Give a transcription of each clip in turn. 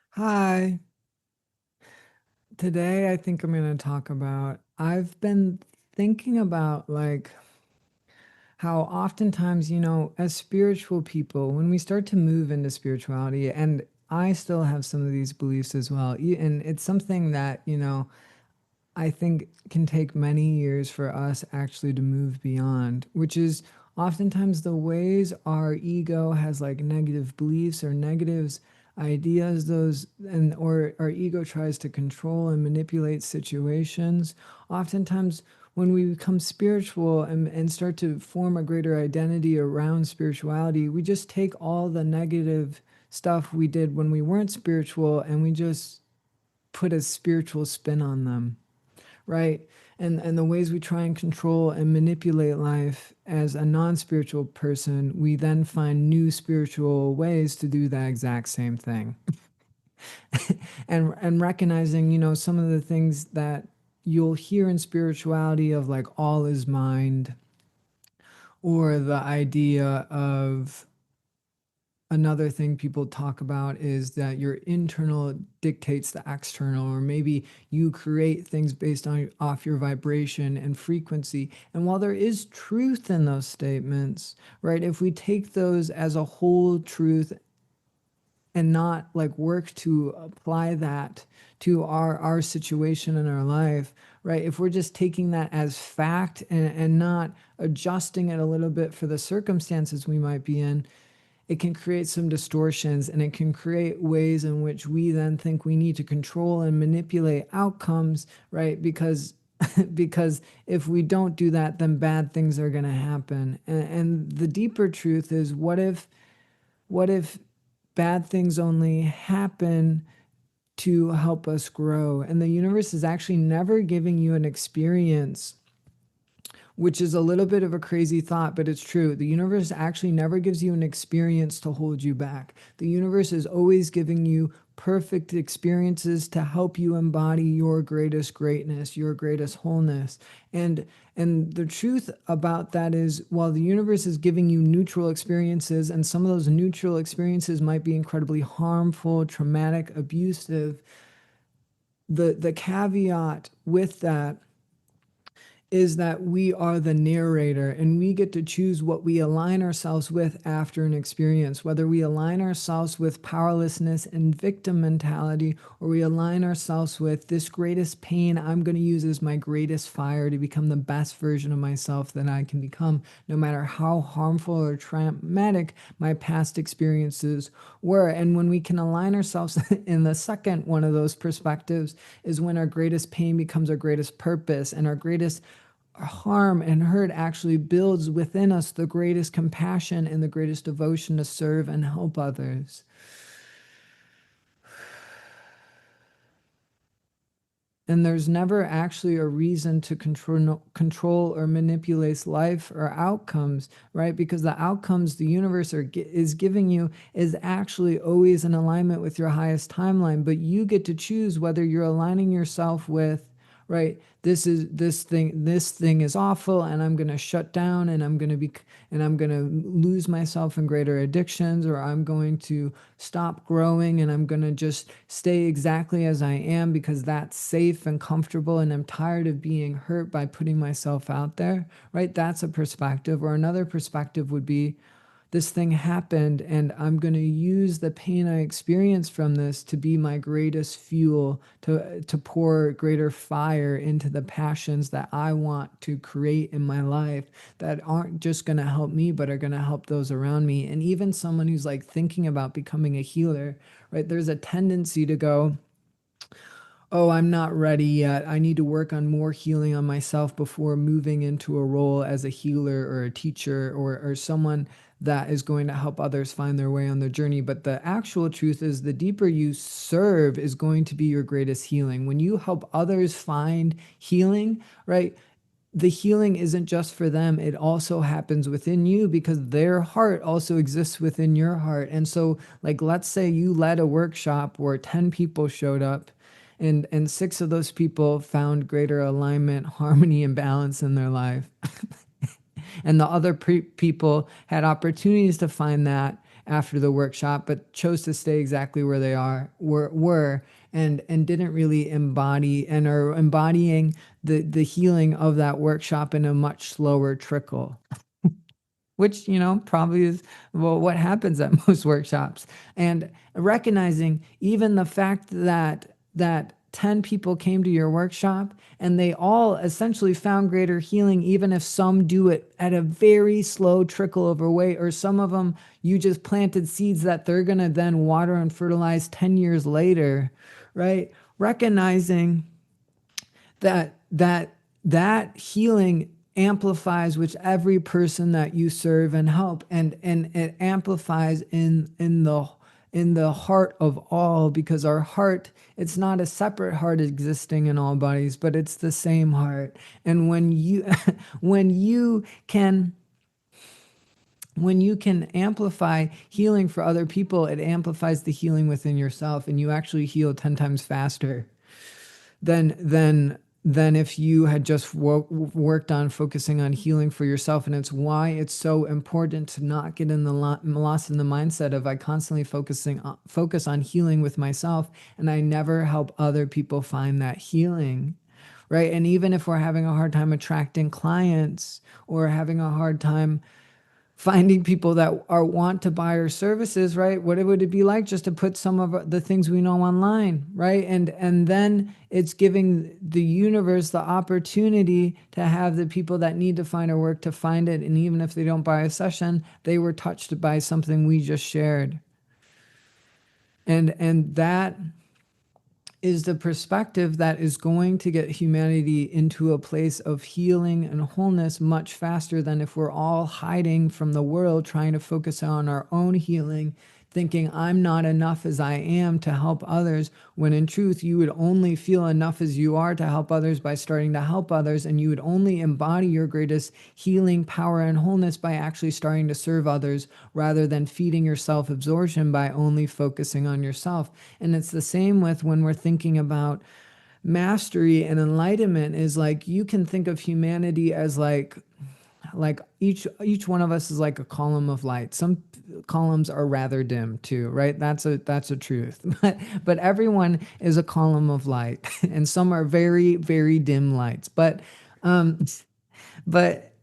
Hi. Today I think I'm going to talk about I've been thinking about like how oftentimes, as spiritual people, when we start to move into spirituality, and I still have some of these beliefs as well, and it's something that, I think can take many years for us actually to move beyond, which is oftentimes the ways our ego has like negative beliefs or negative ideas, those and or our ego tries to control and manipulate situations. Oftentimes when we become spiritual and start to form a greater identity around spirituality, we just take all the negative stuff we did when we weren't spiritual and we just put a spiritual spin on them, right? And the ways we try and control and manipulate life as a non-spiritual person, we then find new spiritual ways to do that exact same thing. And recognizing, some of the things that you'll hear in spirituality of like all is mind, or the idea of another thing people talk about is that your internal dictates the external, or maybe you create things based on off your vibration and frequency. And while there is truth in those statements, right, if we take those as a whole truth and not like work to apply that to our situation in our life, right, if we're just taking that as fact and not adjusting it a little bit for the circumstances we might be in, it can create some distortions, and it can create ways in which we then think we need to control and manipulate outcomes, right? Because because if we don't do that, then bad things are going to happen. And the deeper truth is, what if bad things only happen to help us grow? And the universe is actually never giving you an experience, which is a little bit of a crazy thought, but it's true. The universe actually never gives you an experience to hold you back. The universe is always giving you perfect experiences to help you embody your greatest greatness, your greatest wholeness. And the truth about that is, while the universe is giving you neutral experiences, and some of those neutral experiences might be incredibly harmful, traumatic, abusive, the caveat with that is that we are the narrator, and we get to choose what we align ourselves with after an experience, whether we align ourselves with powerlessness and victim mentality, or we align ourselves with this greatest pain I'm going to use as my greatest fire to become the best version of myself that I can become, no matter how harmful or traumatic my past experiences were. And when we can align ourselves in the second one of those perspectives is when our greatest pain becomes our greatest purpose, and our greatest harm and hurt actually builds within us the greatest compassion and the greatest devotion to serve and help others. And there's never actually a reason to control or manipulate life or outcomes, right? Because the outcomes the universe is giving you is actually always in alignment with your highest timeline. But you get to choose whether you're aligning yourself with, right, this thing is awful, and I'm going to shut down, and I'm going to lose myself in greater addictions, or I'm going to stop growing, and I'm going to just stay exactly as I am because that's safe and comfortable, and I'm tired of being hurt by putting myself out there, right? That's a perspective. Or another perspective would be, this thing happened, and I'm going to use the pain I experienced from this to be my greatest fuel, to pour greater fire into the passions that I want to create in my life, that aren't just going to help me, but are going to help those around me. And even someone who's like thinking about becoming a healer, right? There's a tendency to go, oh, I'm not ready yet. I need to work on more healing on myself before moving into a role as a healer or a teacher, or someone that is going to help others find their way on their journey. But the actual truth is, the deeper you serve is going to be your greatest healing. When you help others find healing, right? The healing isn't just for them. It also happens within you, because their heart also exists within your heart. And so, like, let's say you led a workshop where 10 people showed up, and 6 of those people found greater alignment, harmony, and balance in their life. And the other people had opportunities to find that after the workshop, but chose to stay exactly where they were and didn't really embody and are embodying the healing of that workshop in a much slower trickle, which, probably is, well, what happens at most workshops. And recognizing even the fact that 10 people came to your workshop and they all essentially found greater healing, even if some do it at a very slow trickle of a way, or some of them you just planted seeds that they're going to then water and fertilize 10 years later, right? Recognizing that healing amplifies with every person that you serve and help, and it amplifies in the heart of all, because our heart, it's not a separate heart existing in all bodies, but it's the same heart. And when you when you can amplify healing for other people, it amplifies the healing within yourself, and you actually heal 10 times faster than if you had just worked on focusing on healing for yourself. And it's why it's so important to not get in the lost in the mindset of I constantly focus on healing with myself, and I never help other people find that healing, right? And even if we're having a hard time attracting clients, or having a hard time finding people that want to buy our services, right? What would it be like just to put some of the things we know online, right? And then it's giving the universe the opportunity to have the people that need to find our work to find it. And even if they don't buy a session, they were touched by something we just shared. And that is the perspective that is going to get humanity into a place of healing and wholeness much faster than if we're all hiding from the world, trying to focus on our own healing, thinking I'm not enough as I am to help others, when in truth you would only feel enough as you are to help others by starting to help others, and you would only embody your greatest healing power and wholeness by actually starting to serve others, rather than feeding your self-absorption by only focusing on yourself. And it's the same with when we're thinking about mastery and enlightenment. Is like, you can think of humanity as like each one of us is like a column of light. Some columns are rather dim too, right? That's a truth. But everyone is a column of light, and some are very, very dim lights. But but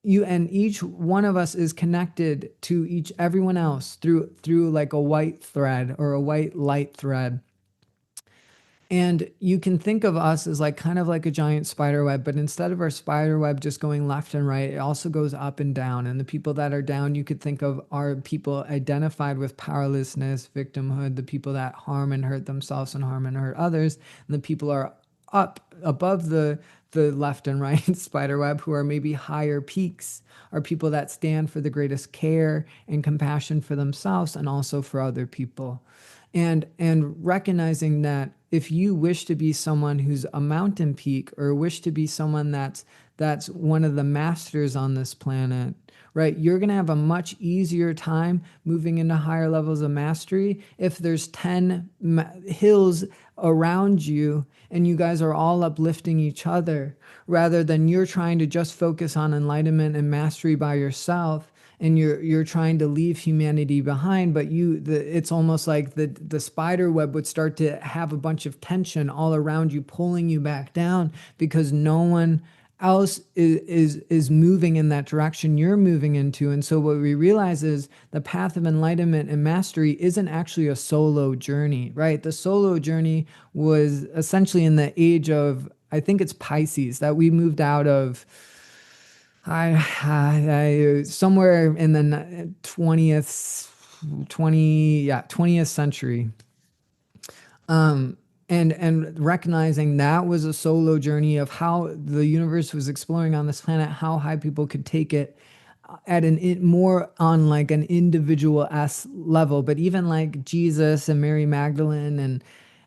you and each one of us is connected to everyone else through like a white thread, or a white light thread. And you can think of us as like kind of like a giant spider web, but instead of our spider web just going left and right, it also goes up and down. And the people that are down, you could think of are people identified with powerlessness, victimhood, the people that harm and hurt themselves and harm and hurt others. And the people are up above the left and right spider web, who are maybe higher peaks, are people that stand for the greatest care and compassion for themselves and also for other people. And recognizing that if you wish to be someone who's a mountain peak, or wish to be someone that's one of the masters on this planet, right? You're going to have a much easier time moving into higher levels of mastery if there's 10 hills around you and you guys are all uplifting each other, rather than you're trying to just focus on enlightenment and mastery by yourself, and you're trying to leave humanity behind. But it's almost like the spider web would start to have a bunch of tension all around you, pulling you back down, because no one else is moving in that direction you're moving into. And so what we realize is the path of enlightenment and mastery isn't actually a solo journey, right? The solo journey was essentially in the age of, I think it's Pisces, that we moved out of. I somewhere in the 20th century. And recognizing that was a solo journey of how the universe was exploring on this planet, how high people could take it at more on like an individual level. But even like Jesus and Mary Magdalene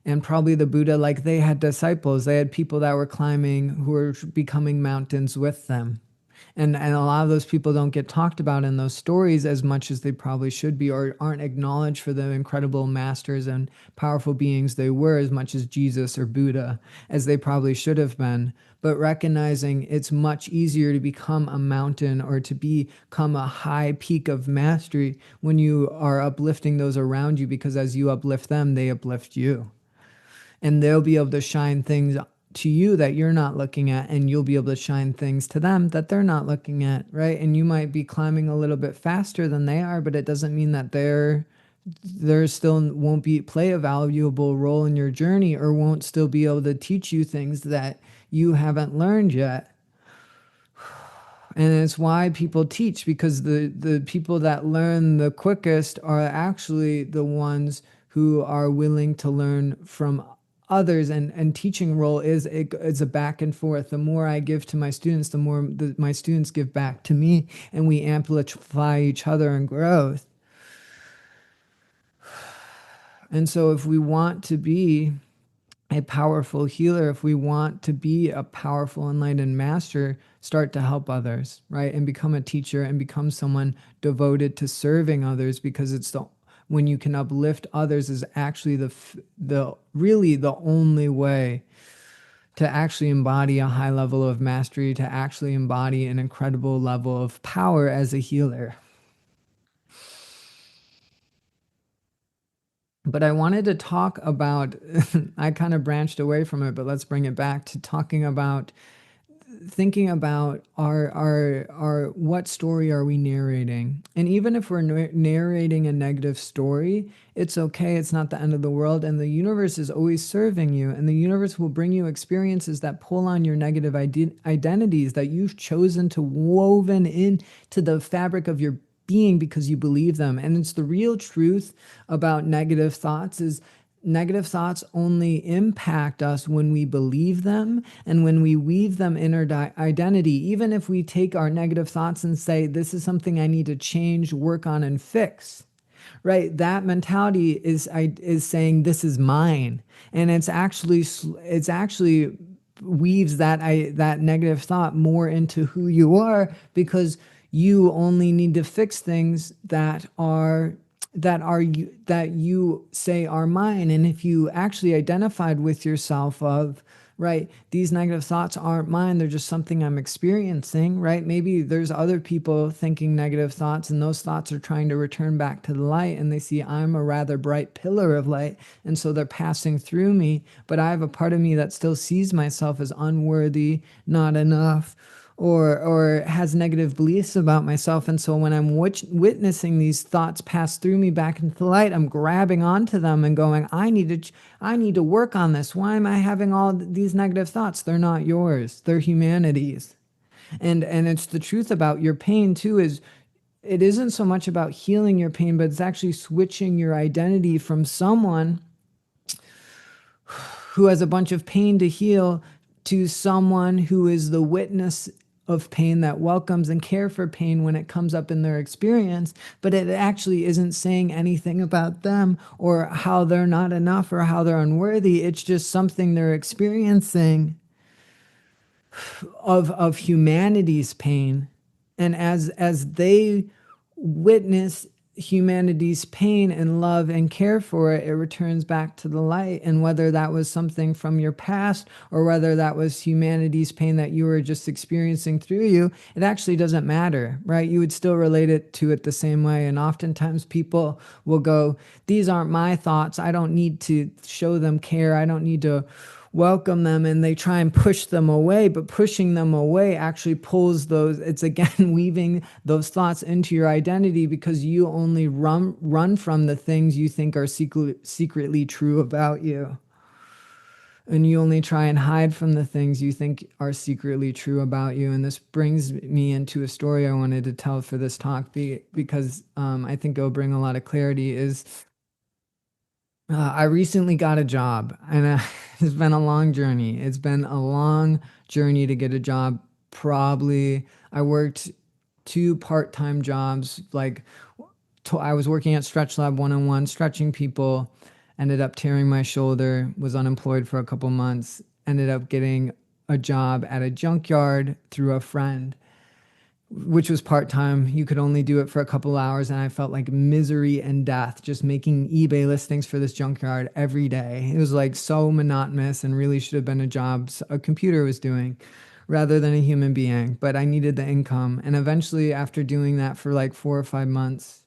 and probably the Buddha, like they had disciples, they had people that were climbing, who were becoming mountains with them. And a lot of those people don't get talked about in those stories as much as they probably should be, or aren't acknowledged for the incredible masters and powerful beings they were, as much as Jesus or Buddha as they probably should have been. But recognizing it's much easier to become a mountain or to become a high peak of mastery when you are uplifting those around you, because as you uplift them, they uplift you, and they'll be able to shine things to you that you're not looking at, and you'll be able to shine things to them that they're not looking at, right? And you might be climbing a little bit faster than they are, but it doesn't mean that they're still won't be play a valuable role in your journey, or won't still be able to teach you things that you haven't learned yet. And it's why people teach, because the people that learn the quickest are actually the ones who are willing to learn from others. And teaching role is a back and forth. The more I give to my students, the more my students give back to me, and we amplify each other in growth. And so if we want to be a powerful healer, if we want to be a powerful enlightened master, start to help others, right? And become a teacher and become someone devoted to serving others, because it's the when you can uplift others is actually the really the only way to actually embody a high level of mastery, to actually embody an incredible level of power as a healer. But I wanted to talk about, I kind of branched away from it, but let's bring it back to talking about, thinking about our what story are we narrating? And even if we're narrating a negative story, it's okay. It's not the end of the world. And the universe is always serving you. And the universe will bring you experiences that pull on your negative identities that you've chosen to woven into the fabric of your being because you believe them. And it's the real truth about negative thoughts is negative thoughts only impact us when we believe them and when we weave them in our identity. Even if we take our negative thoughts and say, this is something I need to change, work on, and fix, right? That mentality is saying this is mine, and it's actually weaves that negative thought more into who you are, because you only need to fix things that you say are mine. And if you actually identified with yourself of, right, these negative thoughts aren't mine, they're just something I'm experiencing, right? Maybe there's other people thinking negative thoughts, and those thoughts are trying to return back to the light, and they see I'm a rather bright pillar of light, and so they're passing through me. But I have a part of me that still sees myself as unworthy, not enough, or has negative beliefs about myself. And so when I'm witnessing these thoughts pass through me back into the light, I'm grabbing onto them and going, I need to work on this. Why am I having all these negative thoughts? They're not yours. They're humanity's. And it's the truth about your pain too, is it isn't so much about healing your pain, but it's actually switching your identity from someone who has a bunch of pain to heal to someone who is the witness of pain, that welcomes and care for pain when it comes up in their experience, but it actually isn't saying anything about them or how they're not enough or how they're unworthy. It's just something they're experiencing of humanity's pain. And as they witness humanity's pain and love and care for it, it returns back to the light. And whether that was something from your past or whether that was humanity's pain that you were just experiencing through you, it actually doesn't matter, right? You would still relate it to it the same way. And oftentimes people will go, these aren't my thoughts. I don't need to show them care. I don't need to welcome them, and they try and push them away, but pushing them away actually pulls those, it's again weaving those thoughts into your identity, because you only run from the things you think are secretly true about you, and you only try and hide from the things you think are secretly true about you. And this brings me into a story I wanted to tell for this talk, because I think it'll bring a lot of clarity. Is I recently got a job, and it's been a long journey. It's been a long journey to get a job. Probably, I worked 2 part-time jobs. Like, I was working at Stretch Lab 101, stretching people, ended up tearing my shoulder, was unemployed for a couple months, ended up getting a job at a junkyard through a friend. which was part-time. You could only do it for a couple hours, and I felt like misery and death just making eBay listings for this junkyard every day. It was like so monotonous and really should have been a job a computer was doing rather than a human being, but I needed the income. And eventually, after doing that for like 4 or 5 months,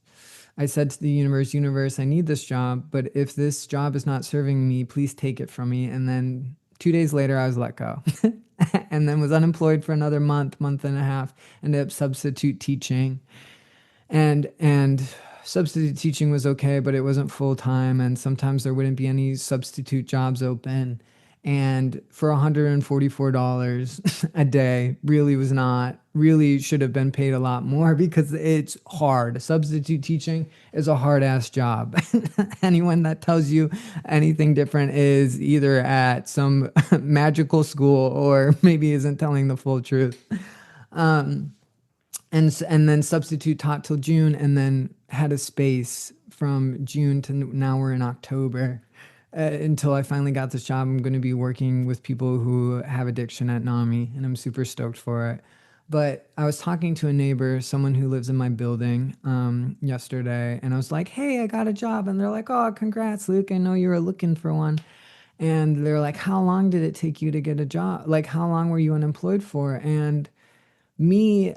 I said to the universe, I need this job, but if this job is not serving me, please take it from me. And then 2 days later, I was let go. And then was unemployed for another month and a half, ended up substitute teaching. And substitute teaching was okay, but it wasn't full time, and sometimes there wouldn't be any substitute jobs open. And for $144 a day really was not, really should have been paid a lot more because it's hard. Substitute teaching is a hard ass job. Anyone that tells you anything different is either at some magical school or maybe isn't telling the full truth. And then substitute taught till June, and then had a space from June to now we're in October, until I finally got this job. I'm going to be working with people who have addiction at NAMI, and I'm super stoked for it. But I was talking to a neighbor, someone who lives in my building, yesterday, and I was like, "Hey, I got a job," and they're like, "Oh, congrats, Luke! I know you were looking for one." And they're like, "How long did it take you to get a job? Like, how long were you unemployed for?" And me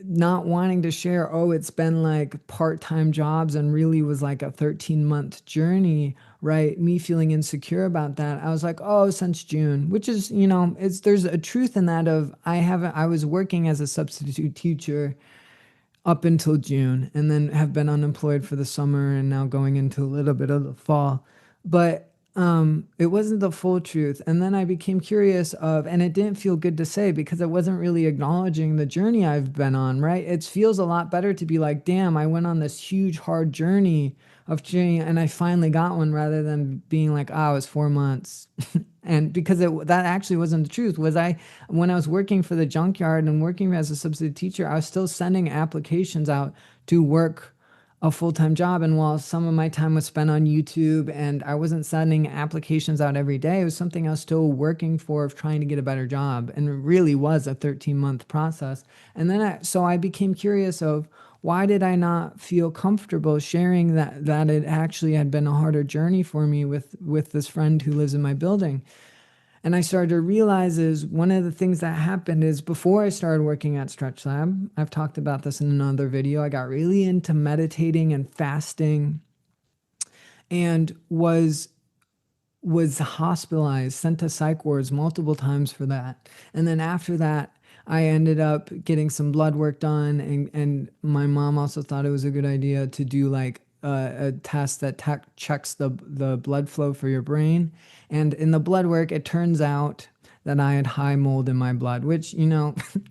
not wanting to share, oh, it's been like part-time jobs and really was like a 13-month journey, right? Me feeling insecure about that. I was like, oh, since June, which is, it's, there's a truth in that of, I was working as a substitute teacher up until June, and then have been unemployed for the summer and now going into a little bit of the fall. But it wasn't the full truth. And then I became curious of, and it didn't feel good to say because it wasn't really acknowledging the journey I've been on, right? It feels a lot better to be like, damn, I went on this huge, hard journey of journey and I finally got one, rather than being like, oh, it was 4 months. And because that actually wasn't the truth. Was I, when I was working for the junkyard and working as a substitute teacher, I was still sending applications out to work a full-time job. And while some of my time was spent on YouTube and I wasn't sending applications out every day, it was something I was still working for, of trying to get a better job. And it really was a 13-month process. And then so I became curious of, why did I not feel comfortable sharing that it actually had been a harder journey for me with this friend who lives in my building? And I started to realize is one of the things that happened is, before I started working at Stretch Lab, I've talked about this in another video, I got really into meditating and fasting, and was hospitalized, sent to psych wards multiple times for that. And then after that, I ended up getting some blood work done, and my mom also thought it was a good idea to do like a test that checks the blood flow for your brain. And in the blood work, it turns out that I had high mold in my blood, which,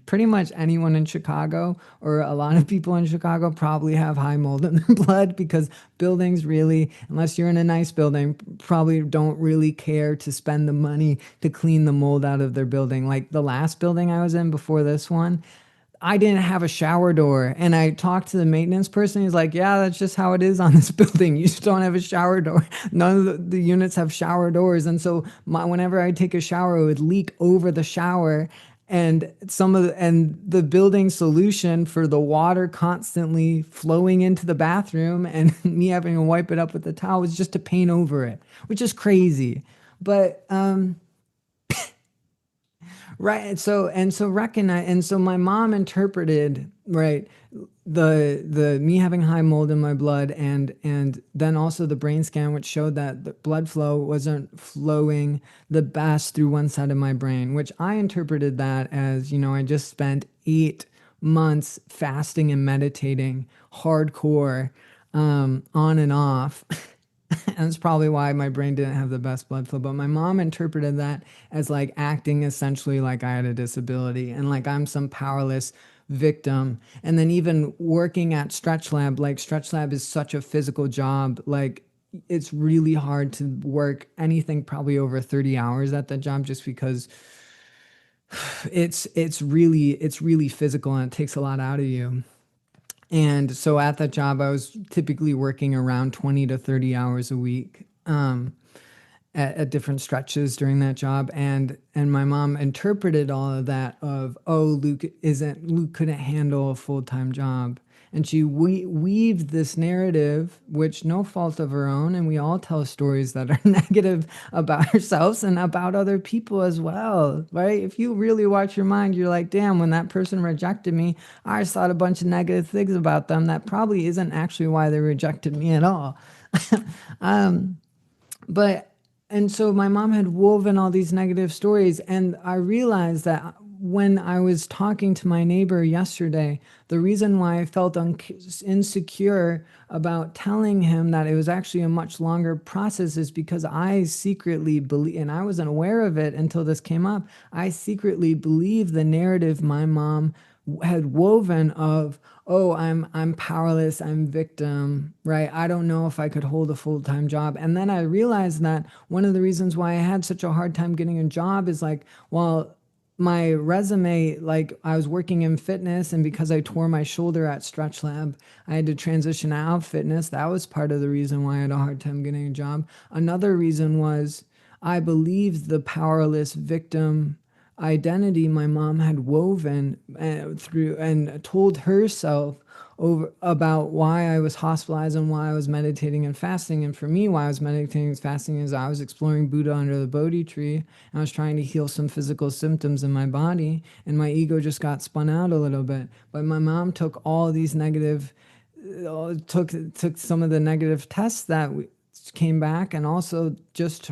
pretty much anyone in Chicago, or a lot of people in Chicago, probably have high mold in their blood, because buildings really, unless you're in a nice building, probably don't really care to spend the money to clean the mold out of their building. Like the last building I was in before this one, I didn't have a shower door. And I talked to the maintenance person. He's like, yeah, that's just how it is on this building. You just don't have a shower door. None of the units have shower doors. And so whenever I take a shower, it would leak over the shower. And and the building solution for the water constantly flowing into the bathroom and me having to wipe it up with the towel was just to paint over it, which is crazy. But right. And so recognize, and so my mom interpreted, right, the me having high mold in my blood, and then also the brain scan, which showed that the blood flow wasn't flowing the best through one side of my brain, which I interpreted that as, I just spent 8 months fasting and meditating hardcore, on and off. And that's probably why my brain didn't have the best blood flow. But my mom interpreted that as like acting essentially like I had a disability and like I'm some powerless victim. And then even working at Stretch Lab, like Stretch Lab is such a physical job. Like it's really hard to work anything probably over 30 hours at that job, just because it's really physical and it takes a lot out of you. And so at that job, I was typically working around 20 to 30 hours a week. at different stretches during that job, and my mom interpreted all of that of, oh, Luke couldn't handle a full-time job, and she weaved this narrative, which no fault of her own, and we all tell stories that are negative about ourselves and about other people as well, right? If you really watch your mind, you're like, damn, when that person rejected me, I just thought a bunch of negative things about them that probably isn't actually why they rejected me at all. But and so my mom had woven all these negative stories, and I realized that when I was talking to my neighbor yesterday, the reason why I felt insecure about telling him that it was actually a much longer process is because I secretly believe, and I wasn't aware of it until this came up, I secretly believe the narrative my mom had woven of, oh, I'm powerless, I'm victim, right? I don't know if I could hold a full-time job. And then I realized that one of the reasons why I had such a hard time getting a job is like, well, my resume, like I was working in fitness, and because I tore my shoulder at Stretch Lab, I had to transition out of fitness. That was part of the reason why I had a hard time getting a job. Another reason was I believed the powerless victim identity my mom had woven through and told herself over about why I was hospitalized and why I was meditating and fasting. And for me, why I was meditating and fasting is I was exploring Buddha under the Bodhi tree, and I was trying to heal some physical symptoms in my body, and my ego just got spun out a little bit. But my mom took all these negative, took some of the negative tests that came back, and also just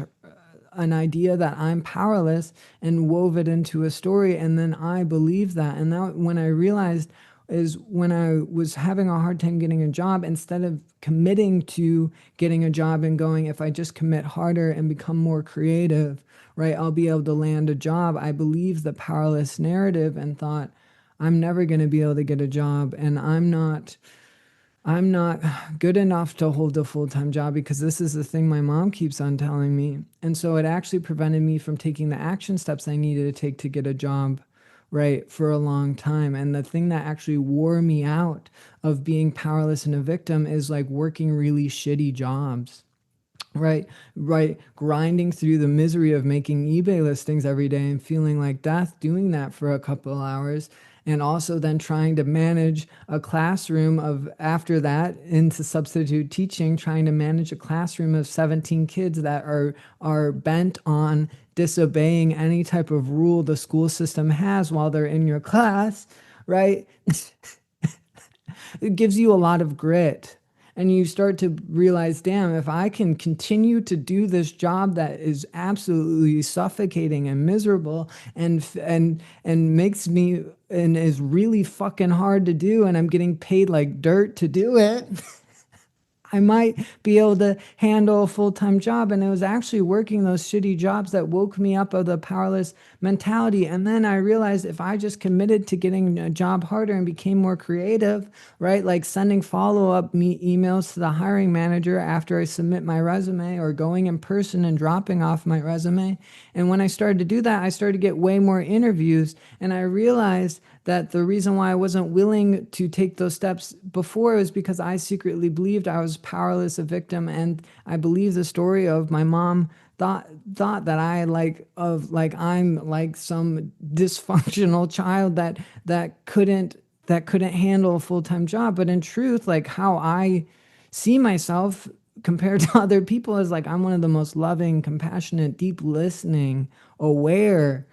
an idea that I'm powerless, and wove it into a story, and then I believed that. And that, when I realized, is when I was having a hard time getting a job, instead of committing to getting a job and going, if I just commit harder and become more creative, right, I'll be able to land a job, I believed the powerless narrative and thought, I'm never going to be able to get a job, and I'm not good enough to hold a full-time job, because this is the thing my mom keeps on telling me. And so it actually prevented me from taking the action steps I needed to take to get a job, right, for a long time. And the thing that actually wore me out of being powerless and a victim is like working really shitty jobs. Right, grinding through the misery of making eBay listings every day and feeling like death doing that for a couple of hours, and also then trying to manage a classroom of, after that into substitute teaching, trying to manage a classroom of 17 kids that are bent on disobeying any type of rule the school system has while they're in your class, right? It gives you a lot of grit. And you start to realize, damn, if I can continue to do this job that is absolutely suffocating and miserable, and makes me, and is really fucking hard to do, and I'm getting paid like dirt to do it, I might be able to handle a full-time job. And it was actually working those shitty jobs that woke me up of the powerless mentality. And then I realized, if I just committed to getting a job harder and became more creative, right? Like sending follow-up emails to the hiring manager after I submit my resume, or going in person and dropping off my resume. And when I started to do that, I started to get way more interviews. And I realized that the reason why I wasn't willing to take those steps before was because I secretly believed I was powerless, a victim, and I believed the story of my mom thought that I'm like some dysfunctional child that couldn't handle a full-time job. But in truth, like how I see myself compared to other people is like I'm one of the most loving, compassionate, deep listening, aware,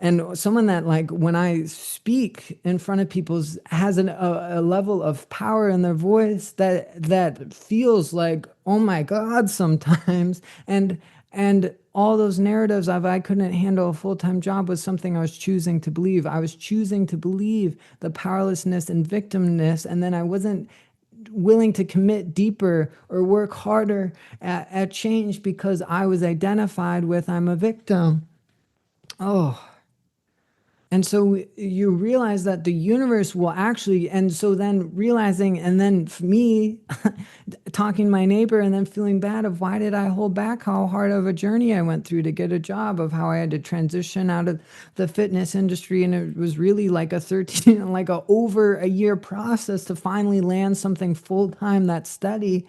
and someone that, like, when I speak in front of people has a level of power in their voice that feels like, oh my God, sometimes. And all those narratives of I couldn't handle a full-time job was something I was choosing to believe. I was choosing to believe the powerlessness and victimness, and then I wasn't willing to commit deeper or work harder at change because I was identified with I'm a victim. Oh. And so you realize that the universe will actually, and so then realizing, and then me talking to my neighbor and then feeling bad of why did I hold back how hard of a journey I went through to get a job, of how I had to transition out of the fitness industry. And it was really like a 13, like over a year process to finally land something full-time that's steady.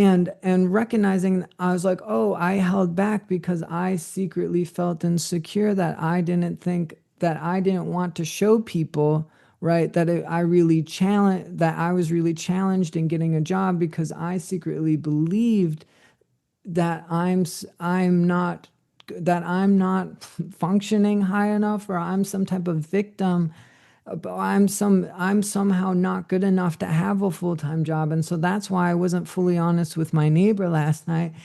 And recognizing, I was like, oh, I held back because I secretly felt insecure, that I didn't want to show people, right, that I was really challenged in getting a job, because I secretly believed that I'm not functioning high enough, or I'm some type of victim. I'm somehow not good enough to have a full-time job. And so that's why I wasn't fully honest with my neighbor last night.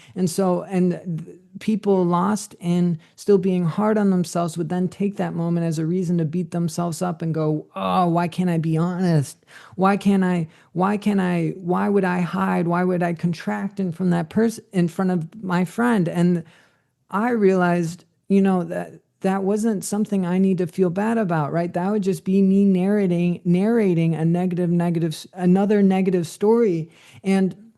People lost in still being hard on themselves would then take that moment as a reason to beat themselves up and go, oh, why can't I be honest? Why would I hide? Why would I contract in front of my friend? And I realized, that wasn't something I need to feel bad about, right? That would just be me narrating another negative story. And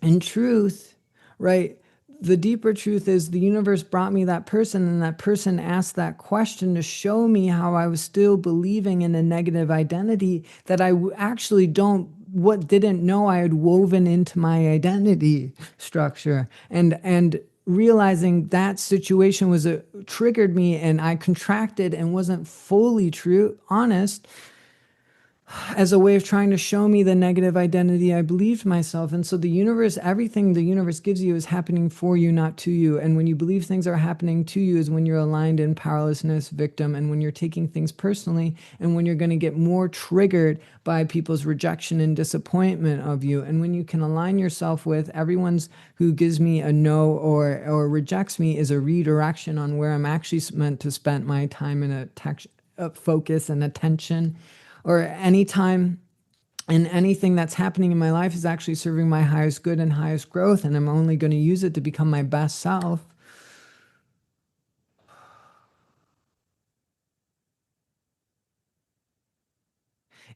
in truth, right, the deeper truth is the universe brought me that person, and that person asked that question to show me how I was still believing in a negative identity that actually didn't know I had woven into my identity structure. And realizing that situation triggered me, and I contracted and wasn't fully honest, as a way of trying to show me the negative identity I believed myself. And so everything the universe gives you is happening for you, not to you. And when you believe things are happening to you is when you're aligned in powerlessness, victim, and when you're taking things personally, and when you're going to get more triggered by people's rejection and disappointment of you. And when you can align yourself with everyone's who gives me a no or rejects me is a redirection on where I'm actually meant to spend my time and focus and attention, or anytime and anything that's happening in my life is actually serving my highest good and highest growth, and I'm only going to use it to become my best self,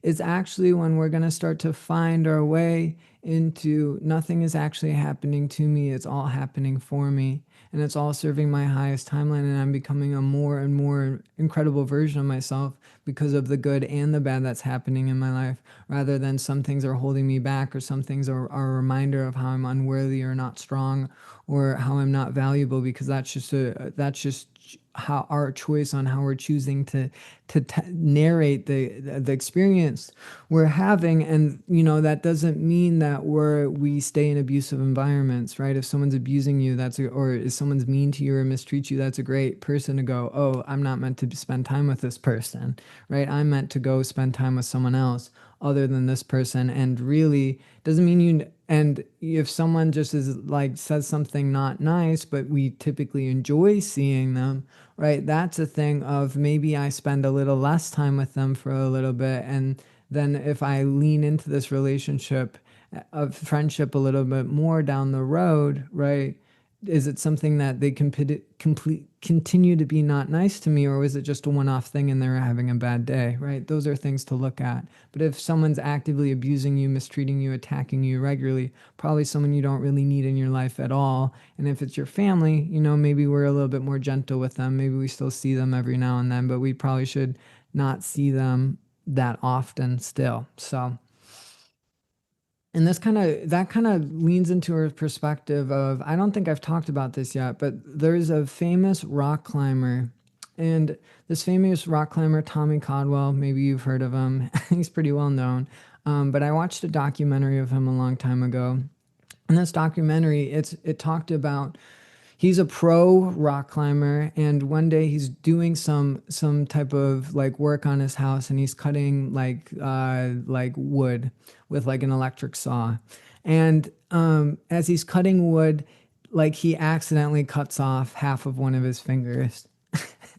is actually when we're going to start to find our way into nothing is actually happening to me, it's all happening for me, and it's all serving my highest timeline, and I'm becoming a more and more incredible version of myself because of the good and the bad that's happening in my life, rather than some things are holding me back, or some things are a reminder of how I'm unworthy or not strong, or how I'm not valuable, because that's just how our choice on how we're choosing to narrate the experience we're having. And that doesn't mean that we stay in abusive environments, right? If someone's abusing you, or if someone's mean to you or mistreats you, that's a great person to go, oh, I'm not meant to spend time with this person, right? I'm meant to go spend time with someone else other than this person. And really doesn't mean and if someone just says something not nice, but we typically enjoy seeing them, right? That's a thing of maybe I spend a little less time with them for a little bit. And then if I lean into this relationship of friendship a little bit more down the road, right? Is it something that they can continue to be not nice to me, or is it just a one-off thing and they're having a bad day, right? Those are things to look at. But if someone's actively abusing you, mistreating you, attacking you regularly, probably someone you don't really need in your life at all. And if it's your family, maybe we're a little bit more gentle with them. Maybe we still see them every now and then, but we probably should not see them that often still. So, and that kind of leans into her perspective of, I don't think I've talked about this yet, but there's a famous rock climber, and this famous rock climber, Tommy Caldwell, maybe you've heard of him. He's pretty well known. But I watched a documentary of him a long time ago. In this documentary, it talked about, he's a pro rock climber, and one day he's doing some type of work on his house, and he's cutting wood with an electric saw. And as he's cutting wood, he accidentally cuts off half of one of his fingers.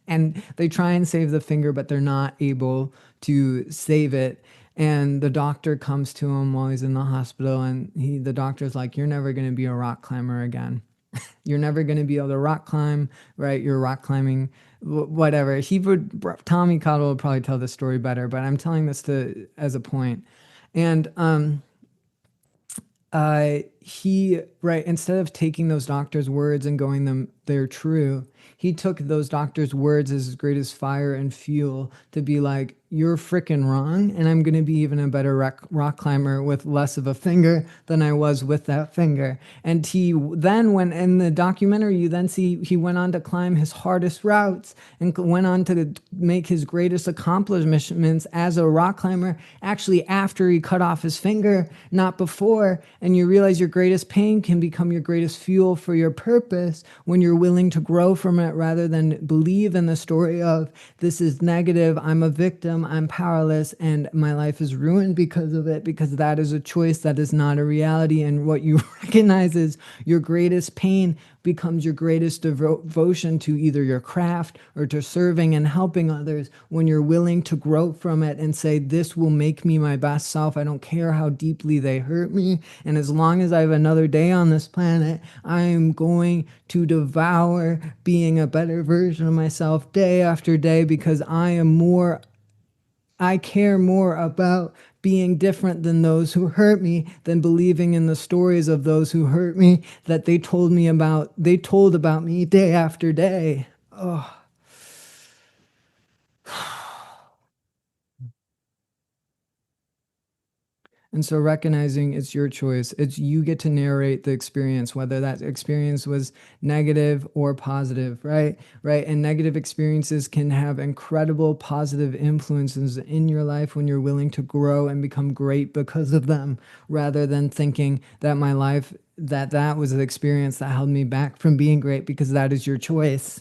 And they try and save the finger, but they're not able to save it. And the doctor comes to him while he's in the hospital, and the doctor's like, you're never going to be a rock climber again. You're never going to be able to rock climb, right? You're rock climbing, whatever. Tommy Cottle would probably tell this story better, but I'm telling this as a point. And instead of taking those doctors' words and going they're true, he took those doctors' words as his greatest fire and fuel to be like, you're freaking wrong, and I'm going to be even a better rock climber with less of a finger than I was with that finger. And he then, when in the documentary, you then see he went on to climb his hardest routes and went on to make his greatest accomplishments as a rock climber, actually after he cut off his finger, not before. And you realize your greatest pain can become your greatest fuel for your purpose when you're willing to grow from it rather than believe in the story of this is negative, I'm a victim, I'm powerless, and my life is ruined because of it, because that is a choice, that is not a reality. And what you recognize is your greatest pain becomes your greatest devotion to either your craft or to serving and helping others when you're willing to grow from it and say, this will make me my best self. I don't care how deeply they hurt me. And as long as I have another day on this planet, I am going to devour being a better version of myself day after day, because I care more about being different than those who hurt me than believing in the stories of those who hurt me that they told about me day after day. Oh. And so recognizing it's your choice, it's you get to narrate the experience, whether that experience was negative or positive, right? Right. And negative experiences can have incredible positive influences in your life when you're willing to grow and become great because of them, rather than thinking that my life, that was an experience that held me back from being great, because that is your choice.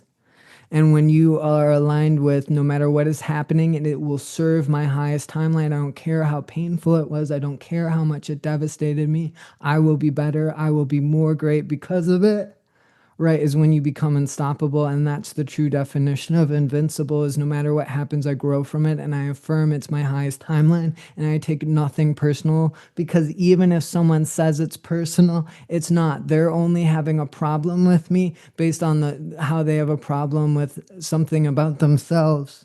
And when you are aligned with no matter what is happening, and it will serve my highest timeline, I don't care how painful it was, I don't care how much it devastated me, I will be better, I will be more great because of it, right, is when you become unstoppable. And that's the true definition of invincible, is no matter what happens, I grow from it and I affirm it's my highest timeline and I take nothing personal, because even if someone says it's personal, it's not. They're only having a problem with me based on how they have a problem with something about themselves,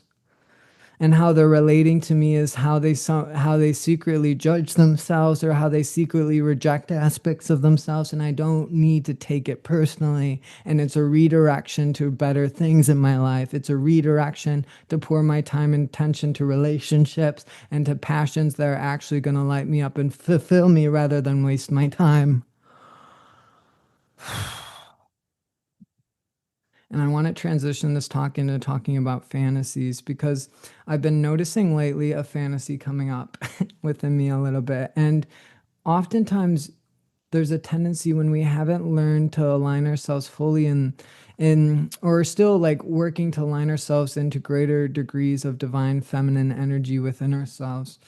and how they're relating to me is how they secretly judge themselves, or how they secretly reject aspects of themselves. And I don't need to take it personally. And it's a redirection to better things in my life. It's a redirection to pour my time and attention to relationships and to passions that are actually going to light me up and fulfill me, rather than waste my time. And I want to transition this talk into talking about fantasies, because I've been noticing lately a fantasy coming up within me a little bit. And oftentimes there's a tendency, when we haven't learned to align ourselves fully in or still like working to align ourselves into greater degrees of divine feminine energy within ourselves,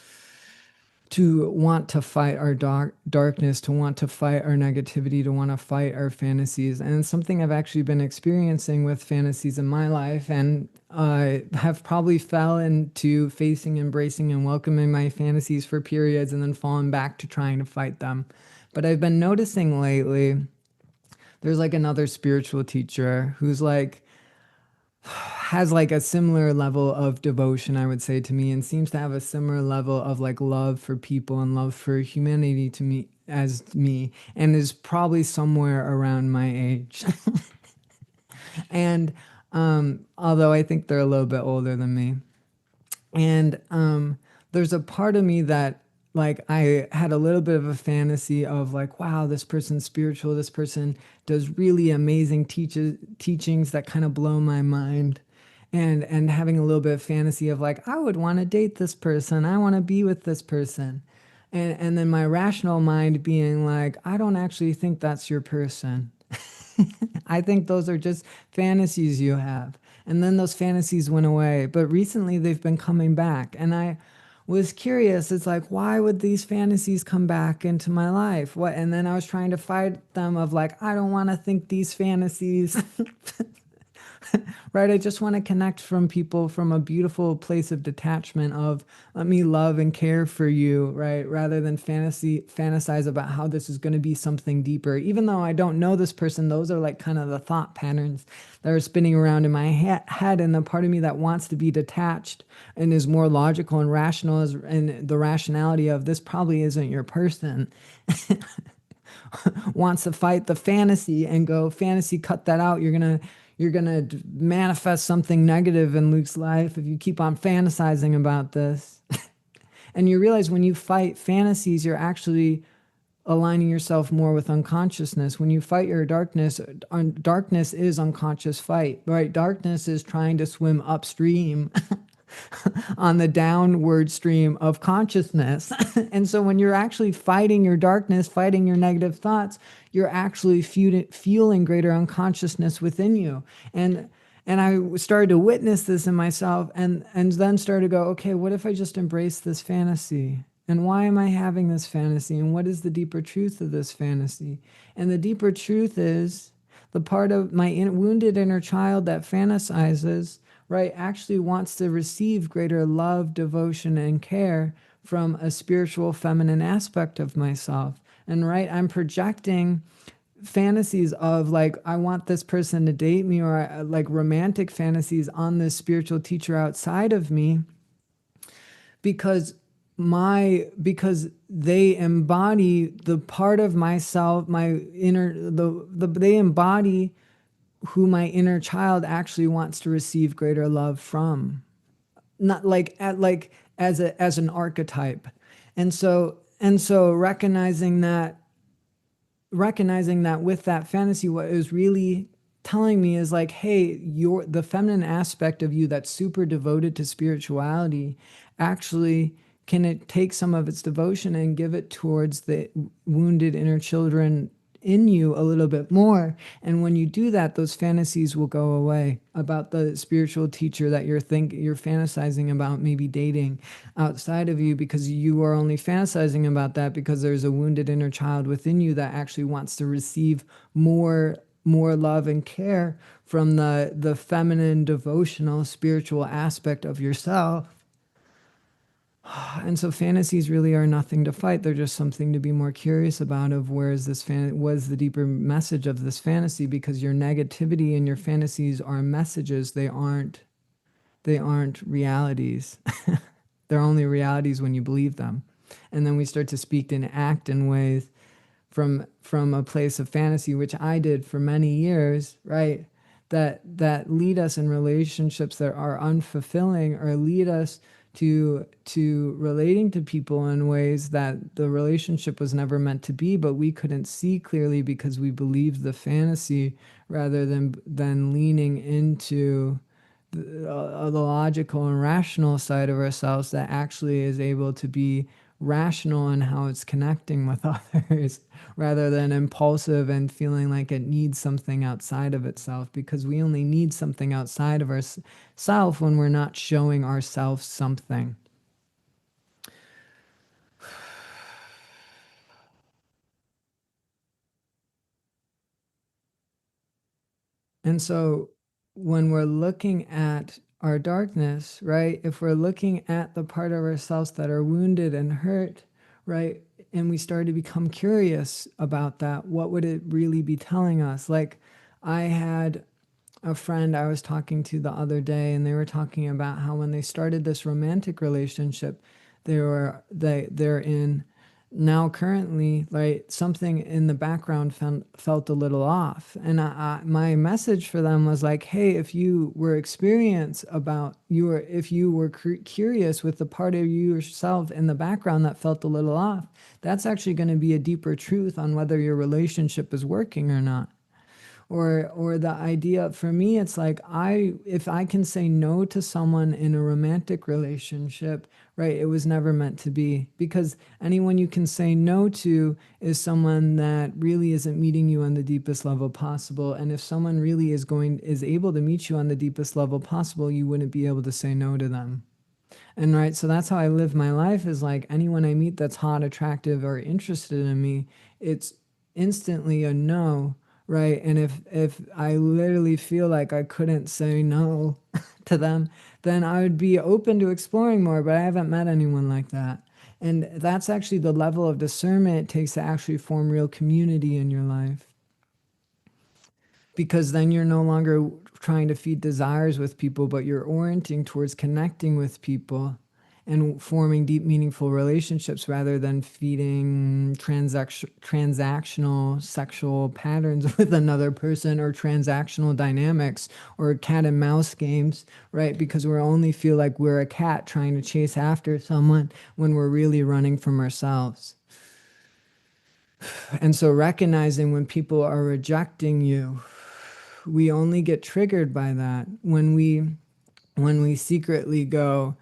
to want to fight our darkness, to want to fight our negativity, to want to fight our fantasies. And it's something I've actually been experiencing with fantasies in my life, and I have probably fell into facing, embracing, and welcoming my fantasies for periods, and then fallen back to trying to fight them. But I've been noticing lately, there's like another spiritual teacher who's like, has like a similar level of devotion, I would say, to me, and seems to have a similar level of like love for people and love for humanity to me as me, and is probably somewhere around my age. And although I think they're a little bit older than me. And there's a part of me that, like, I had a little bit of a fantasy of like, wow, this person's spiritual, this person does really amazing teachings that kind of blow my mind. And having a little bit of fantasy of like, I would want to date this person, I want to be with this person. And then my rational mind being like, I don't actually think that's your person. I think those are just fantasies you have. And then those fantasies went away. But recently they've been coming back. And I was curious. It's like, why would these fantasies come back into my life? What? And then I was trying to fight them of like, I don't want to think these fantasies. Right? I just want to connect from people from a beautiful place of detachment of let me love and care for you, right? Rather than fantasize about how this is going to be something deeper. Even though I don't know this person, those are like kind of the thought patterns that are spinning around in my head. And the part of me that wants to be detached and is more logical and rational is, and the rationality of this probably isn't your person. Wants to fight the fantasy and go, fantasy, cut that out. you're gonna manifest something negative in Luke's life if you keep on fantasizing about this. And you realize when you fight fantasies, you're actually aligning yourself more with unconsciousness. When you fight your darkness, darkness is unconscious fight, right? Darkness is trying to swim upstream on the downward stream of consciousness. And so when you're actually fighting your darkness, fighting your negative thoughts, you're actually fueling greater unconsciousness within you. And I started to witness this in myself, and then started to go, okay, what if I just embrace this fantasy? And why am I having this fantasy? And what is the deeper truth of this fantasy? And the deeper truth is the part of my wounded inner child that fantasizes, right, actually wants to receive greater love, devotion, and care from a spiritual feminine aspect of myself. And right, I'm projecting fantasies of like, I want this person to date me, or like romantic fantasies on this spiritual teacher outside of me, because because they embody the part of myself, my inner, they embody who my inner child actually wants to receive greater love from, not like as an archetype. And so recognizing that with that fantasy, what is really telling me is like, hey, the feminine aspect of you that's super devoted to spirituality actually can it take some of its devotion and give it towards the wounded inner children in you a little bit more. And when you do that, those fantasies will go away about the spiritual teacher that you're fantasizing about maybe dating outside of you, because you are only fantasizing about that because there's a wounded inner child within you that actually wants to receive more love and care from the feminine, devotional, spiritual aspect of yourself. And so fantasies really are nothing to fight. They're just something to be more curious about, of where is this what is the deeper message of this fantasy, because your negativity and your fantasies are messages. They aren't realities. They're only realities when you believe them. And then we start to speak and act in ways from a place of fantasy, which I did for many years, right? That lead us in relationships that are unfulfilling, or lead us to relating to people in ways that the relationship was never meant to be, but we couldn't see clearly because we believed the fantasy rather than leaning into the logical and rational side of ourselves that actually is able to be rational in how it's connecting with others, rather than impulsive and feeling like it needs something outside of itself, because we only need something outside of ourself when we're not showing ourselves something. And so when we're looking at our darkness, right, if we're looking at the part of ourselves that are wounded and hurt, right, and we start to become curious about that, what would it really be telling us? Like, I had a friend I was talking to the other day, and they were talking about how when they started this romantic relationship they're in now currently, right, something in the background felt a little off. And my message for them was like, hey, if you were if you were curious with the part of you yourself in the background that felt a little off, that's actually going to be a deeper truth on whether your relationship is working or not. Or the idea for me, it's like, if I can say no to someone in a romantic relationship, right, it was never meant to be, because anyone you can say no to is someone that really isn't meeting you on the deepest level possible. And if someone really is able to meet you on the deepest level possible, you wouldn't be able to say no to them. And right, so that's how I live my life, is like, anyone I meet that's hot, attractive, or interested in me, it's instantly a no, right? And if I literally feel like I couldn't say no to them, then I would be open to exploring more, but I haven't met anyone like that. And that's actually the level of discernment it takes to actually form real community in your life, because then you're no longer trying to feed desires with people, but you're orienting towards connecting with people. and forming deep, meaningful relationships rather than feeding transactional sexual patterns with another person, or transactional dynamics, or cat and mouse games, right? Because we only feel like we're a cat trying to chase after someone when we're really running from ourselves. And so recognizing when people are rejecting you, we only get triggered by that when we secretly go,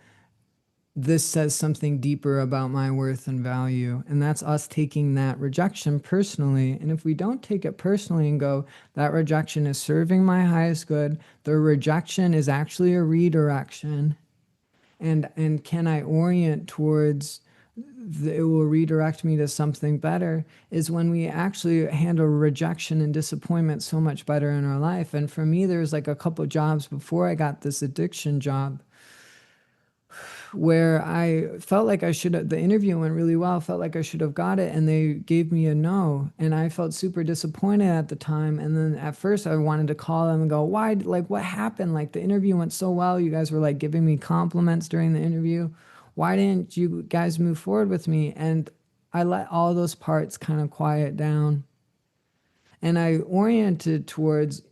this says something deeper about my worth and value. And that's us taking that rejection personally. And if we don't take it personally and go, that rejection is serving my highest good, the rejection is actually a redirection, and can I orient towards it will redirect me to something better, is when we actually handle rejection and disappointment so much better in our life. And for me, there's like a couple jobs before I got this addiction job where I felt like I should have, the interview went really well, felt like I should have got it, and they gave me a no. And I felt super disappointed at the time. And then at first I wanted to call them and go, why, like, what happened? Like, the interview went so well. You guys were like giving me compliments during the interview. Why didn't you guys move forward with me? And I let all those parts kind of quiet down. And I oriented towards,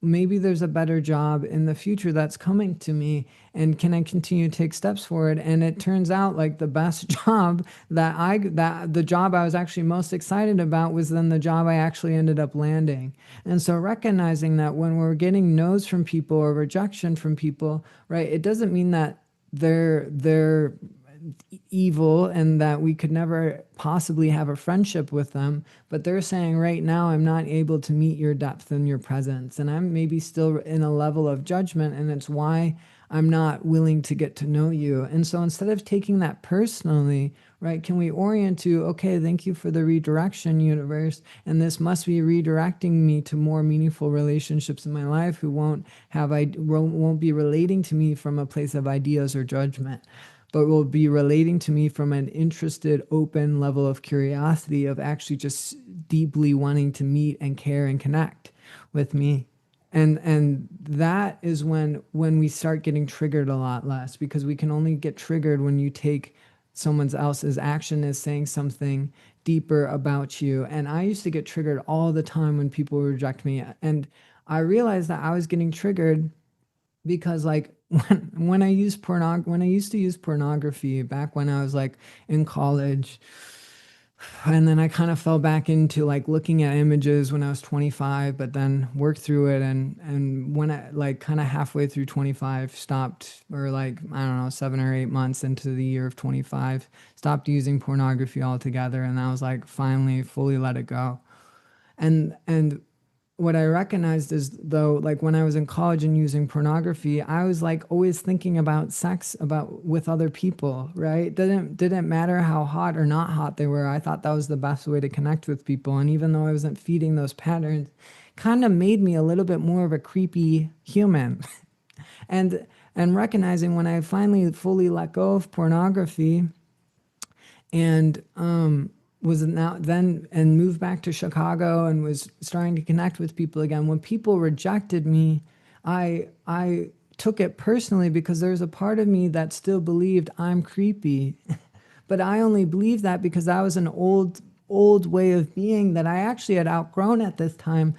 maybe there's a better job in the future that's coming to me, and can I continue to take steps forward? And it turns out like the best job that the job I was actually most excited about was then the job I actually ended up landing. And so recognizing that when we're getting no's from people or rejection from people, right, it doesn't mean that they're evil and that we could never possibly have a friendship with them, but they're saying, right now I'm not able to meet your depth and your presence, and I'm maybe still in a level of judgment, and it's why I'm not willing to get to know you. And so instead of taking that personally, right, can we orient to, okay, thank you for the redirection, universe, and this must be redirecting me to more meaningful relationships in my life who won't be relating to me from a place of ideas or judgment, but will be relating to me from an interested, open level of curiosity, of actually just deeply wanting to meet and care and connect with me. And that is when we start getting triggered a lot less, because we can only get triggered when you take someone else's action as saying something deeper about you. And I used to get triggered all the time when people reject me. And I realized that I was getting triggered because, like, when I used when I used to use pornography back when I was like in college, and then I kind of fell back into like looking at images when I was 25, but then worked through it, and when I like kind of halfway through 25 stopped, or like, I don't know, 7 or 8 months into the year of 25, stopped using pornography altogether, and I was like finally fully let it go. And what I recognized is, though, like when I was in college and using pornography, I was like always thinking about sex with other people, right? Didn't matter how hot or not hot they were. I thought that was the best way to connect with people. And even though I wasn't feeding those patterns, kind of made me a little bit more of a creepy human. and and recognizing when I finally fully let go of pornography, and was now then and moved back to Chicago and was starting to connect with people again. When people rejected me, I took it personally, because there's a part of me that still believed I'm creepy. But I only believed that because that was an old way of being that I actually had outgrown at this time,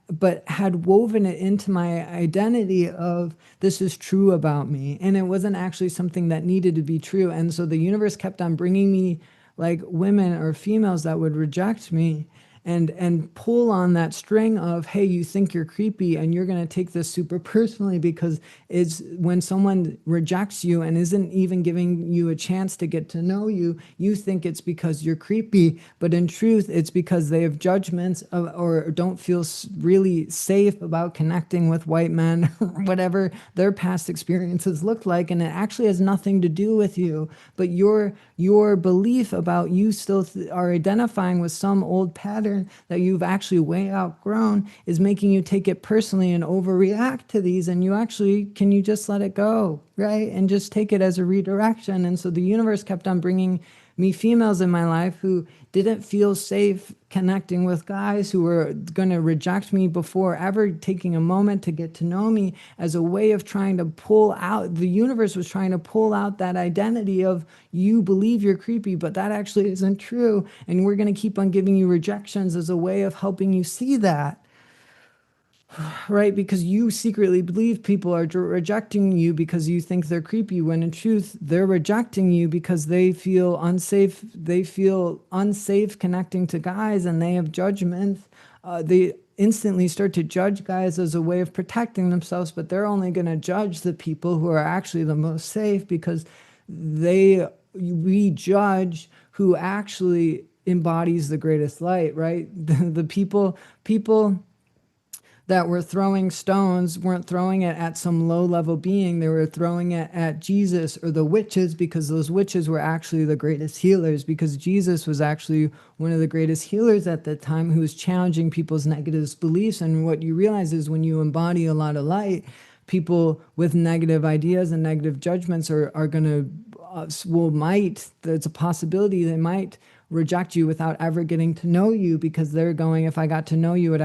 but had woven it into my identity of, this is true about me. And it wasn't actually something that needed to be true. And so the universe kept on bringing me like women or females that would reject me, and pull on that string of, hey, you think you're creepy and you're going to take this super personally, because it's when someone rejects you and isn't even giving you a chance to get to know you, you think it's because you're creepy, but in truth it's because they have judgments or don't feel really safe about connecting with white men or whatever their past experiences looked like, and it actually has nothing to do with you, but your belief about you still are identifying with some old pattern that you've actually way outgrown is making you take it personally and overreact to these. And can you just let it go, right? And just take it as a redirection. And so the universe kept on bringing me females in my life who didn't feel safe connecting with guys, who were going to reject me before ever taking a moment to get to know me, as a way of trying to pull out, the universe was trying to pull out that identity of, you believe you're creepy, but that actually isn't true. And we're going to keep on giving you rejections as a way of helping you see that. Right? Because you secretly believe people are rejecting you because you think they're creepy, when in truth, they're rejecting you because they feel unsafe. They feel unsafe connecting to guys, and they have judgments. They instantly start to judge guys as a way of protecting themselves, but they're only going to judge the people who are actually the most safe, because we judge who actually embodies the greatest light, right? The people that were throwing stones weren't throwing it at some low level being. They were throwing it at Jesus or the witches, because those witches were actually the greatest healers, because Jesus was actually one of the greatest healers at the time, who was challenging people's negative beliefs. And what you realize is, when you embody a lot of light, people with negative ideas and negative judgments are going to, there's a possibility they might reject you without ever getting to know you, because they're going, if I got to know you,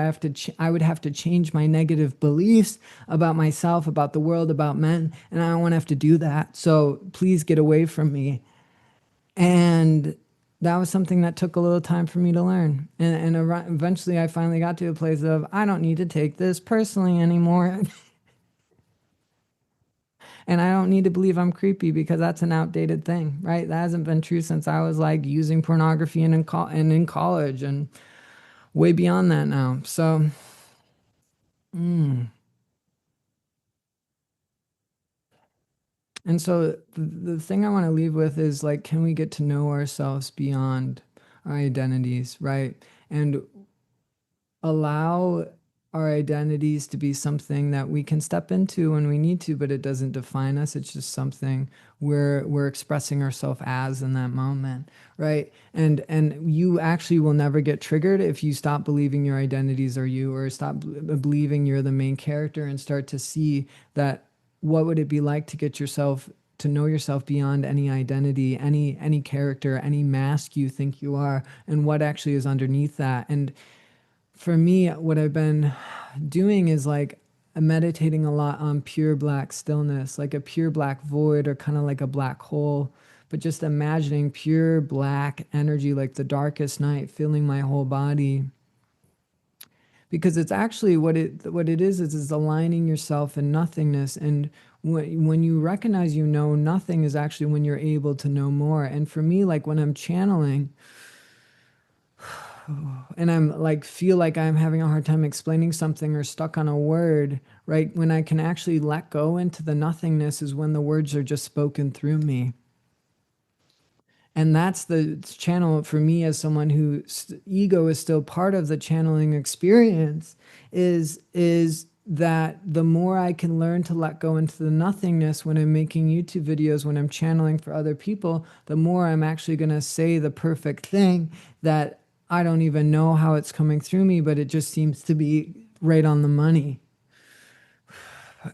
I would have to change my negative beliefs about myself, about the world, about men, and I don't want to have to do that. So please get away from me. And that was something that took a little time for me to learn. And eventually I finally got to a place of, I don't need to take this personally anymore. And I don't need to believe I'm creepy, because that's an outdated thing, right? That hasn't been true since I was like using pornography and in college, and way beyond that now. So, and so the thing I want to leave with is like, can we get to know ourselves beyond our identities, right? And allow our identities to be something that we can step into when we need to, but it doesn't define us. It's just something we're expressing ourselves as in that moment, right? And you actually will never get triggered if you stop believing your identities are you, or stop believing you're the main character, and start to see that, what would it be like to get yourself to know yourself beyond any identity, any character, any mask you think you are, and what actually is underneath that. And for me, what I've been doing is like meditating a lot on pure black stillness, like a pure black void, or kind of like a black hole, but just imagining pure black energy, like the darkest night, filling my whole body. Because it's actually what it is aligning yourself in nothingness. And when you recognize you know nothing, is actually when you're able to know more. And for me, like when I'm channeling, and I'm like, feel like I'm having a hard time explaining something, or stuck on a word, right? When I can actually let go into the nothingness, is when the words are just spoken through me. And that's the channel for me, as someone who ego is still part of the channeling experience, is that the more I can learn to let go into the nothingness when I'm making YouTube videos, when I'm channeling for other people, the more I'm actually going to say the perfect thing that I don't even know how it's coming through me, but it just seems to be right on the money.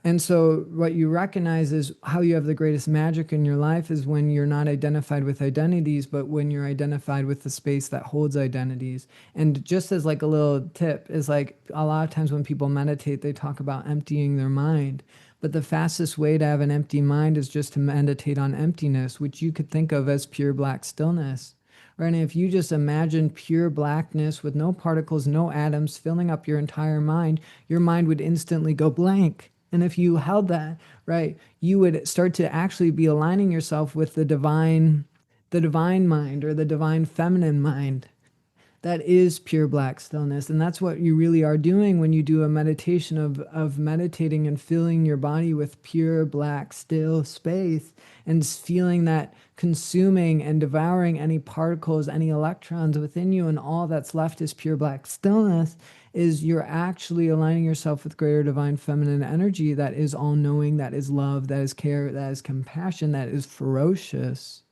And so what you recognize is how you have the greatest magic in your life is when you're not identified with identities, but when you're identified with the space that holds identities. And just as like a little tip is, like a lot of times when people meditate, they talk about emptying their mind. But the fastest way to have an empty mind is just to meditate on emptiness, which you could think of as pure black stillness. Right? And if you just imagine pure blackness with no particles, no atoms filling up your mind would instantly go blank. And if you held that, right, you would start to actually be aligning yourself with the divine mind, or the divine feminine mind. That is pure black stillness. And that's what you really are doing when you do a meditation of meditating and filling your body with pure black still space, and feeling that consuming and devouring any particles, any electrons within you, and all that's left is pure black stillness. Is you're actually aligning yourself with greater divine feminine energy that is all knowing, that is love, that is care, that is compassion, that is ferocious.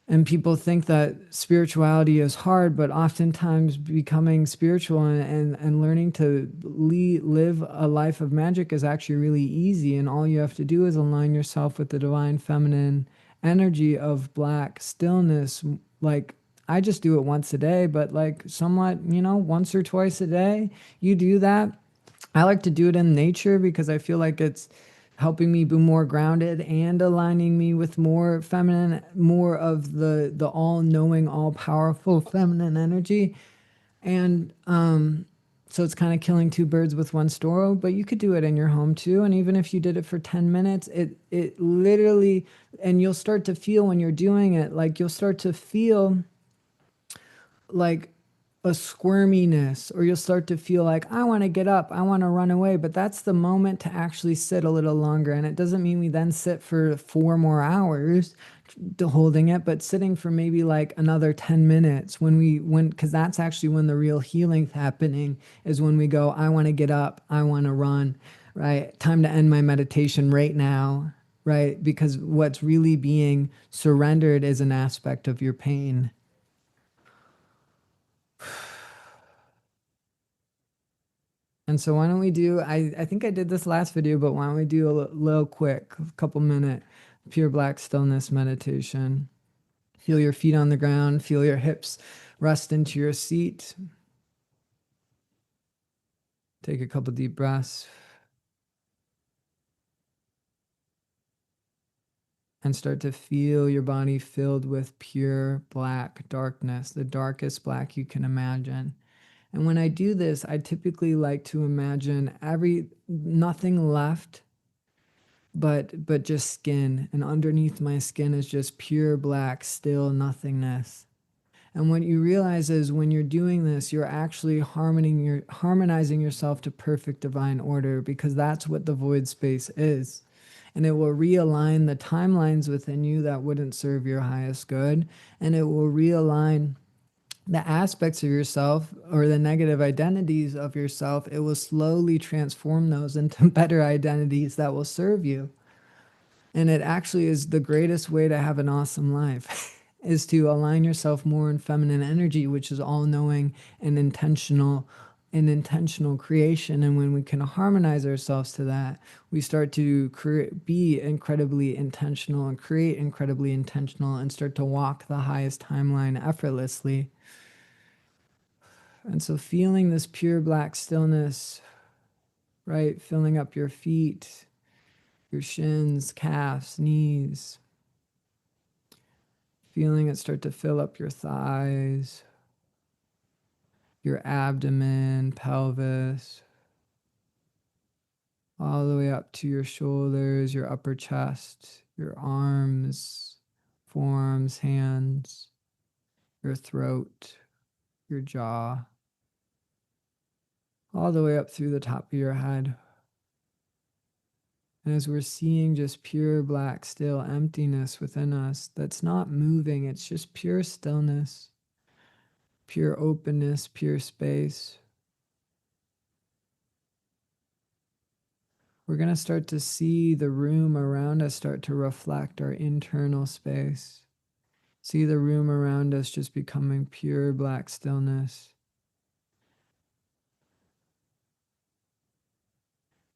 And people think that spirituality is hard, but oftentimes becoming spiritual and learning to live a life of magic is actually really easy. And all you have to do is align yourself with the divine feminine energy of black stillness. Like, I just do it once a day, but like somewhat, once or twice a day, you do that. I like to do it in nature because I feel like it's helping me be more grounded and aligning me with more feminine, more of the all-knowing, all-powerful feminine energy. And so it's kind of killing two birds with one stone, but you could do it in your home too. And even if you did it for 10 minutes, it literally, and you'll start to feel when you're doing it, like you'll start to feel like a squirminess, or you'll start to feel like, I want to get up, I want to run away. But that's the moment to actually sit a little longer. And it doesn't mean we then sit for 4 more hours to holding it, but sitting for maybe like another 10 minutes because that's actually when the real healing's happening, is when we go, I want to get up, I want to run, right? Time to end my meditation right now, right? Because what's really being surrendered is an aspect of your pain. And so why don't we do, I think I did this last video, but why don't we do a little quick, couple minute pure black stillness meditation. Feel your feet on the ground, feel your hips rest into your seat. Take a couple deep breaths. And start to feel your body filled with pure black darkness, the darkest black you can imagine. And when I do this, I typically like to imagine nothing left but just skin, and underneath my skin is just pure black still nothingness. And what you realize is when you're doing this, you're actually harmonizing yourself to perfect divine order, because that's what the void space is. And it will realign the timelines within you that wouldn't serve your highest good, and it will realign the aspects of yourself or the negative identities of yourself. It will slowly transform those into better identities that will serve you. And it actually is the greatest way to have an awesome life is to align yourself more in feminine energy, which is all knowing and intentional creation. And when we can harmonize ourselves to that, we start to be incredibly intentional and create incredibly intentional and start to walk the highest timeline effortlessly. And so feeling this pure black stillness, right? Filling up your feet, your shins, calves, knees. Feeling it start to fill up your thighs, your abdomen, pelvis, all the way up to your shoulders, your upper chest, your arms, forearms, hands, your throat, your jaw, all the way up through the top of your head. And as we're seeing just pure black, still emptiness within us that's not moving, it's just pure stillness, pure openness, pure space. We're going to start to see the room around us start to reflect our internal space. See the room around us just becoming pure black stillness.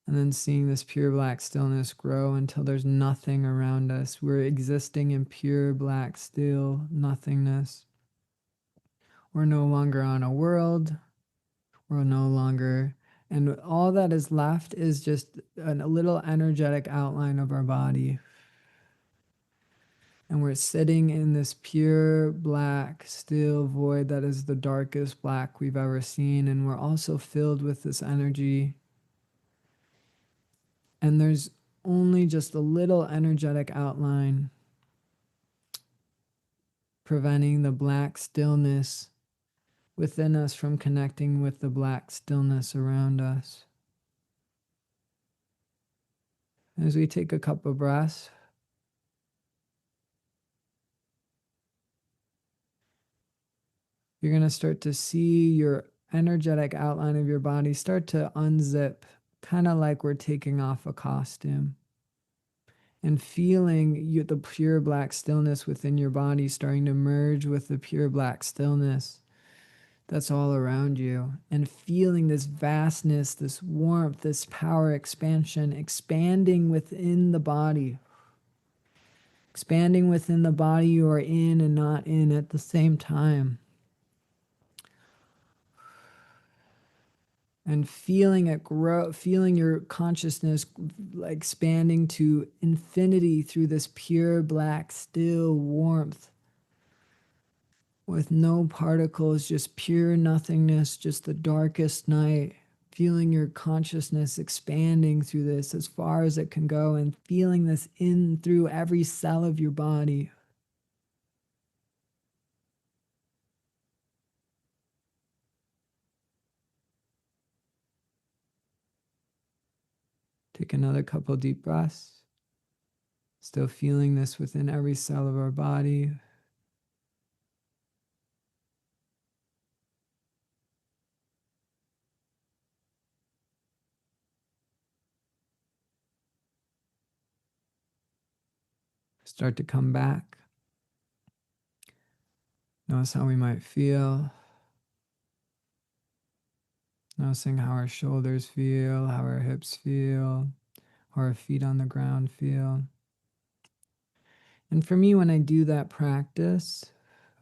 And then seeing this pure black stillness grow until there's nothing around us. We're existing in pure black still nothingness. We're no longer on a world. We're no longer, and all that is left is just a little energetic outline of our body. And we're sitting in this pure black, still void that is the darkest black we've ever seen. And we're also filled with this energy. And there's only just a little energetic outline preventing the black stillness within us from connecting with the black stillness around us. As we take a couple of breaths, you're going to start to see your energetic outline of your body start to unzip, kind of like we're taking off a costume. And feeling the pure black stillness within your body starting to merge with the pure black stillness that's all around you. And feeling this vastness, this warmth, this power expansion, expanding within the body. expanding within the body you are in and not in at the same time. And feeling it grow, feeling your consciousness expanding to infinity through this pure black, still warmth with no particles, just pure nothingness, just the darkest night. Feeling your consciousness expanding through this as far as it can go, and feeling this in through every cell of your body. Take another couple deep breaths. Still feeling this within every cell of our body. Start to come back. Notice how we might feel. Noticing how our shoulders feel, how our hips feel, how our feet on the ground feel. And for me, when I do that practice,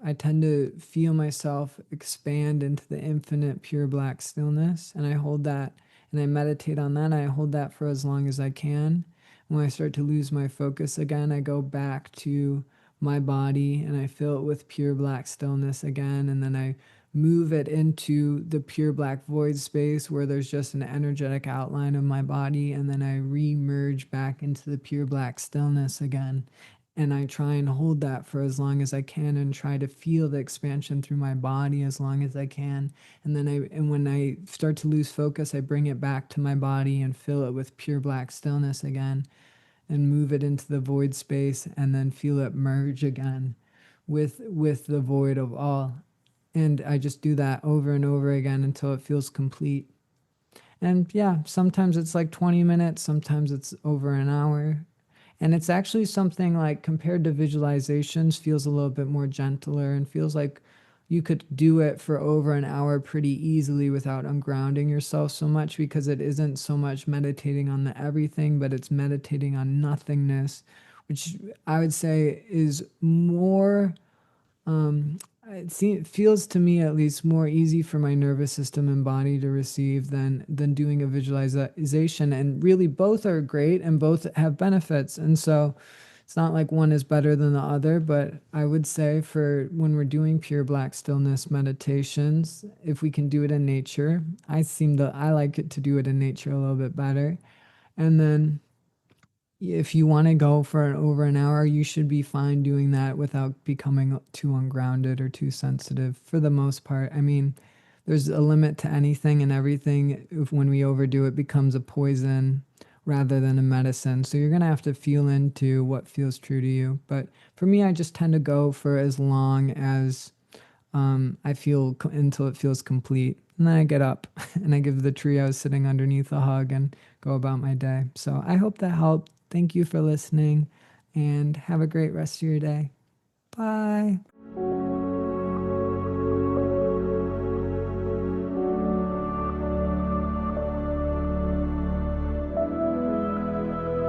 I tend to feel myself expand into the infinite pure black stillness. And I hold that and I meditate on that. I hold that for as long as I can. When I start to lose my focus again, I go back to my body and I fill it with pure black stillness again. And then I move it into the pure black void space where there's just an energetic outline of my body. And then I re-merge back into the pure black stillness again. And I try and hold that for as long as I can and try to feel the expansion through my body as long as I can. And then when I start to lose focus, I bring it back to my body and fill it with pure black stillness again and move it into the void space and then feel it merge again with the void of all. And I just do that over and over again until it feels complete. And yeah, sometimes it's like 20 minutes, sometimes it's over an hour. And it's actually something like compared to visualizations, feels a little bit more gentler and feels like you could do it for over an hour pretty easily without ungrounding yourself so much, because it isn't so much meditating on the everything, but it's meditating on nothingness, which I would say is more it feels to me at least more easy for my nervous system and body to receive than doing a visualization. And really both are great and both have benefits. And so it's not like one is better than the other, but I would say for when we're doing pure black stillness meditations, if we can do it in nature, I like it to do it in nature a little bit better. And then if you want to go for over an hour, you should be fine doing that without becoming too ungrounded or too sensitive for the most part. I mean, there's a limit to anything and everything. If when we overdo it becomes a poison rather than a medicine. So you're going to have to feel into what feels true to you. But for me, I just tend to go for as long as I feel until it feels complete. And then I get up and I give the tree I was sitting underneath a hug and go about my day. So I hope that helped. Thank you for listening and have a great rest of your day. Bye.